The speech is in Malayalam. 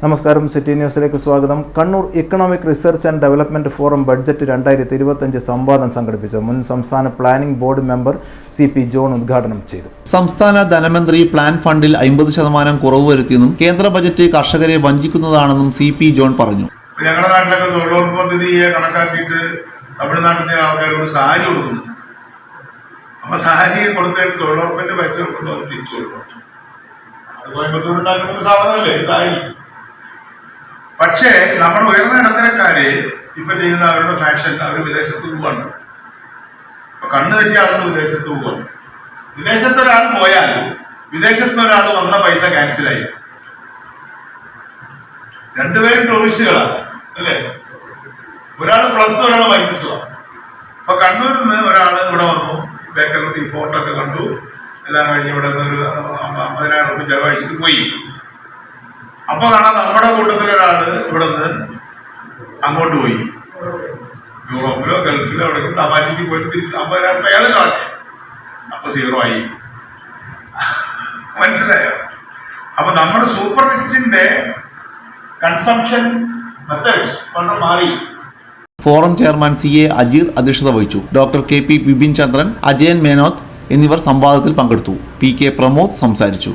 നമസ്കാരം, സിറ്റി ന്യൂസിലേക്ക് സ്വാഗതം. Kannur economic research and development forum budget 2025 സംവാദം സംഘടിപ്പിച്ചു. മുൻ സംസ്ഥാന planning board member CP John ഉദ്ഘാടനം ചെയ്തു. സംസ്ഥാന ധനമന്ത്രി പ്ലാൻ ഫണ്ടിൽ 50% കുറവ് വരുത്തിയെന്നും കേന്ദ്ര ബജറ്റ് കർഷകരെ വഞ്ചിക്കുന്നതാണെന്നും CP ജോൺ പറഞ്ഞു. ഞങ്ങളുടെ നാട്ടിലൊക്കെ തൊഴിലുറപ്പ് പദ്ധതിയെ കണക്കാക്കിയിട്ട് തമിഴ്നാട്ടിലെ ആൾക്കാർ ഒരു സാരി കൊടുക്കുന്നു. അപ്പൊ സാരി കൊടുത്തിട്ട് തൊഴിലുറപ്പിന്റെ പൈസ കൊടുക്കുന്നത് തിരിച്ചു കൊടുക്കും. അത് കോയമ്പത്തൂരുണ്ടാക്കുന്ന സാധനമല്ലേ സാരി. പക്ഷേ നമ്മുടെ ഉയർന്ന ഇടത്തരക്കാര് ഇപ്പൊ ചെയ്യുന്ന അവരുടെ ഫാഷൻ, അവർ വിദേശത്ത് പോവാണ്. ഇപ്പൊ കണ്ണു തെറ്റിയ ആളുകൾ വിദേശത്ത് പോവാണ്. വിദേശത്ത് ഒരാൾ പോയാൽ വിദേശത്ത് ഒരാൾ വന്ന പൈസ ക്യാൻസലായി. രണ്ടുപേരും ടൂറിസ്റ്റുകളാണ് അല്ലേ? ഒരാൾ പ്ലസ്, ഒരാൾ മൈനസുമാണ്. അപ്പൊ കണ്ണൂരിൽ നിന്ന് ഒരാൾ ഇവിടെ വന്നു, ബേക്കറിൽ ഫോട്ടോക്കെ കണ്ടു, എല്ലാം കഴിഞ്ഞ് ഇവിടെ നിന്ന് ഒരു 50,000 രൂപ ചെലവഴിച്ചിട്ട് പോയി. അപ്പൊ കാണാൻ നമ്മുടെ കൂട്ടത്തിലൊരാള് ഇവിടെ നിന്ന് അങ്ങോട്ട് പോയി, യൂറോപ്പിലോ ഗൾഫിലോ എവിടെ തമാശയ്ക്ക് പോയിട്ട് തിരിച്ച് 50,000 രൂപ അയാൾ കാണേ. അപ്പൊ 0 ആയി. മനസ്സിലായോ? അപ്പൊ നമ്മുടെ സൂപ്പർ റിച്ചിന്റെ കൺസംഷൻ മെത്തേഡ്സ് പണ്ട് മാറി. ഫോറം ചെയർമാൻ CA അജീർ അധ്യക്ഷത വഹിച്ചു. ഡോക്ടർ KP ബിപിൻ ചന്ദ്രൻ, അജയൻ മേനോത്ത് എന്നിവർ സംവാദത്തിൽ പങ്കെടുത്തു. PK പ്രമോദ് സംസാരിച്ചു.